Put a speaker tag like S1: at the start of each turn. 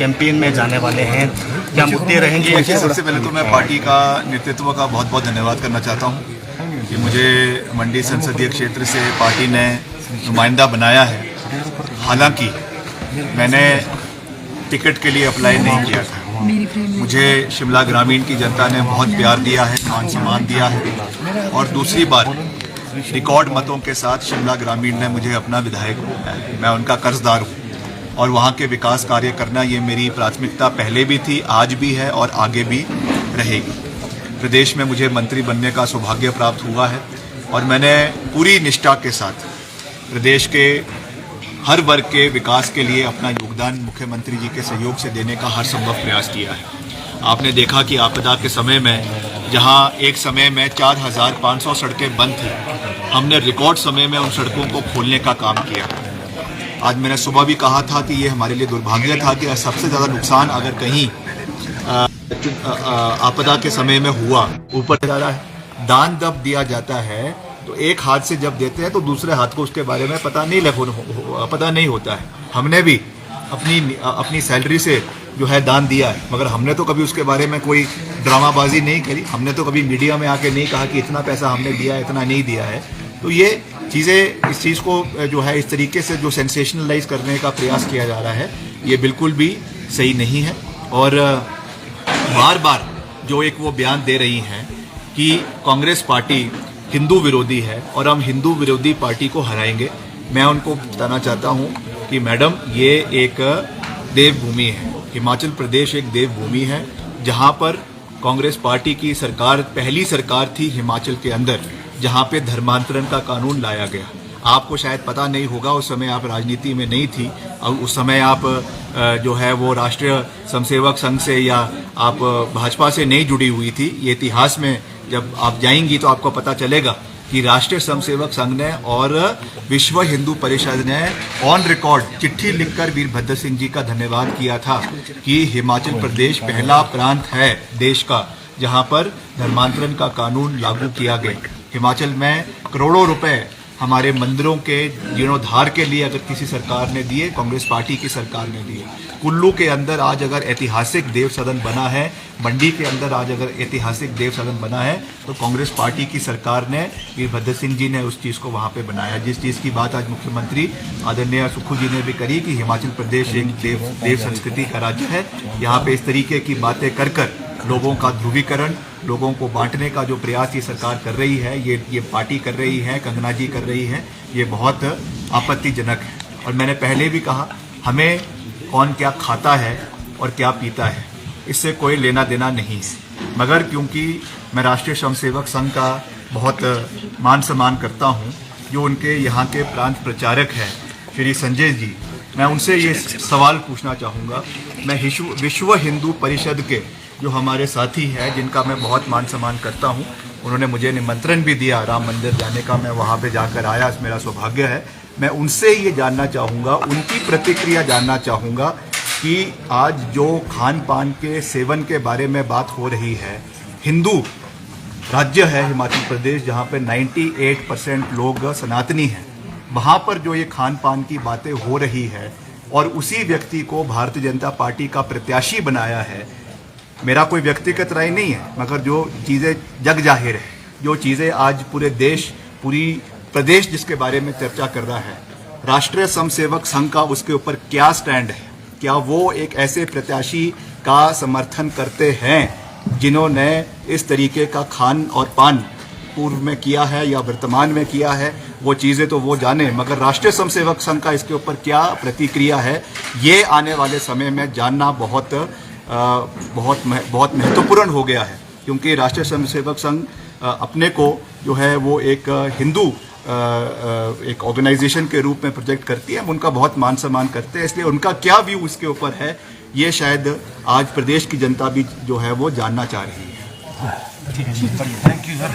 S1: Campaign में जाने वाले हैं, क्या मुद्दे रहेंगे?
S2: सबसे पहले तो मैं पार्टी का नेतृत्व का बहुत बहुत धन्यवाद करना चाहता हूं कि मुझे मंडी संसदीय क्षेत्र से पार्टी ने नुमाइंदा बनाया है। हालांकि मैंने टिकट के लिए अप्लाई नहीं किया था। मुझे शिमला ग्रामीण की जनता ने बहुत प्यार दिया है, मान सम्मान दिया है और दूसरी बार रिकॉर्ड मतों के साथ शिमला ग्रामीण ने मुझे अपना विधायक बनाया है। मैं उनका कर्जदार हूँ और वहाँ के विकास कार्य करना ये मेरी प्राथमिकता पहले भी थी, आज भी है और आगे भी रहेगी। प्रदेश में मुझे मंत्री बनने का सौभाग्य प्राप्त हुआ है और मैंने पूरी निष्ठा के साथ प्रदेश के हर वर्ग के विकास के लिए अपना योगदान मुख्यमंत्री जी के सहयोग से देने का हर संभव प्रयास किया है। आपने देखा कि आपदा के समय में जहां एक समय में 4,500 सड़कें बंद थी, हमने रिकॉर्ड समय में उन सड़कों को खोलने का काम किया। आज मैंने सुबह भी कहा था कि ये हमारे लिए दुर्भाग्य था कि सबसे ज़्यादा नुकसान अगर कहीं आपदा के समय में हुआ, ऊपर जा रहा है, दान जब दिया जाता है तो एक हाथ से जब देते हैं तो दूसरे हाथ को उसके बारे में पता नहीं होता है। हमने भी अपनी सैलरी से जो है दान दिया है, मगर हमने तो कभी उसके बारे में कोई ड्रामाबाजी नहीं करी। हमने तो कभी मीडिया में आके नहीं कहा कि इतना पैसा हमने दिया है, इतना नहीं दिया है। तो ये चीज़ें, इस चीज़ को जो है इस तरीके से जो सेंसेशनलाइज करने का प्रयास किया जा रहा है, ये बिल्कुल भी सही नहीं है। और बार बार जो एक वो बयान दे रही हैं कि कांग्रेस पार्टी हिंदू विरोधी है और हम हिंदू विरोधी पार्टी को हराएंगे, मैं उनको बताना चाहता हूं कि मैडम, ये एक देवभूमि है। हिमाचल प्रदेश एक देवभूमि है जहां पर कांग्रेस पार्टी की सरकार, पहली सरकार थी हिमाचल के अंदर जहां पे धर्मांतरण का कानून लाया गया। आपको शायद पता नहीं होगा, उस समय आप राजनीति में नहीं थी और उस समय आप जो है वो राष्ट्रीय स्वयंसेवक संघ से या आप भाजपा से नहीं जुड़ी हुई थी। ये इतिहास में जब आप जाएंगी तो आपको पता चलेगा कि राष्ट्रीय स्वयंसेवक संघ ने और विश्व हिंदू परिषद ने ऑन रिकॉर्ड चिट्ठी लिखकर वीरभद्र सिंह जी का धन्यवाद किया था कि हिमाचल प्रदेश पहला प्रांत है देश का जहां पर धर्मांतरण का कानून लागू किया गया। हिमाचल में करोड़ों रुपए हमारे मंदिरों के जीर्णोद्धार के लिए अगर किसी सरकार ने दिए, कांग्रेस पार्टी की सरकार ने दिए। कुल्लू के अंदर आज अगर ऐतिहासिक देव सदन बना है, मंडी के अंदर आज अगर ऐतिहासिक देव सदन बना है, तो कांग्रेस पार्टी की सरकार ने, वीरभद्र सिंह जी ने उस चीज़ को वहाँ पे बनाया। जिस चीज़ की बात आज मुख्यमंत्री आदरणीय सुक्खू जी ने भी करी कि हिमाचल प्रदेश एक देव संस्कृति का राज्य है। यहाँ पे इस तरीके की बातें कर लोगों का ध्रुवीकरण, लोगों को बांटने का जो प्रयास ये सरकार कर रही है, ये पार्टी कर रही है, कंगना जी कर रही है, ये बहुत आपत्तिजनक है। और मैंने पहले भी कहा, हमें कौन क्या खाता है और क्या पीता है इससे कोई लेना देना नहीं है, मगर क्योंकि मैं राष्ट्रीय स्वयंसेवक संघ का बहुत मान सम्मान करता हूँ, जो उनके यहाँ के प्रांत प्रचारक हैं श्री संजय जी, मैं उनसे ये सवाल पूछना चाहूँगा। मैं विश्व हिंदू परिषद के जो हमारे साथी हैं, जिनका मैं बहुत मान सम्मान करता हूं, उन्होंने मुझे निमंत्रण भी दिया राम मंदिर जाने का, मैं वहां पे जाकर आया, मेरा सौभाग्य है। मैं उनसे ये जानना चाहूँगा, उनकी प्रतिक्रिया जानना चाहूँगा कि आज जो खान पान के सेवन के बारे में बात हो रही है, हिंदू राज्य है हिमाचल प्रदेश जहाँ पे 98% लोग सनातनी हैं, वहाँ पर जो ये खान पान की बातें हो रही है और उसी व्यक्ति को भारतीय जनता पार्टी का प्रत्याशी बनाया है। मेरा कोई व्यक्तिगत राय नहीं है, मगर जो चीज़ें जग जाहिर है, जो चीज़ें आज पूरे देश, पूरी प्रदेश जिसके बारे में चर्चा कर रहा है, राष्ट्रीय स्वयंसेवक संघ का उसके ऊपर क्या स्टैंड है? क्या वो एक ऐसे प्रत्याशी का समर्थन करते हैं जिन्होंने इस तरीके का खान और पान पूर्व में किया है या वर्तमान में किया है? वो चीज़ें तो वो जाने, मगर राष्ट्रीय स्वयंसेवक संघ का इसके ऊपर क्या प्रतिक्रिया है, ये आने वाले समय में जानना बहुत महत्वपूर्ण हो गया है। क्योंकि राष्ट्रीय स्वयंसेवक संघ अपने को जो है वो एक हिंदू एक ऑर्गेनाइजेशन के रूप में प्रोजेक्ट करती है, हम उनका बहुत मान सम्मान करते हैं, इसलिए उनका क्या व्यू इसके ऊपर है, ये शायद आज प्रदेश की जनता भी जो है वो जानना चाह रही है।
S3: Thank you sir.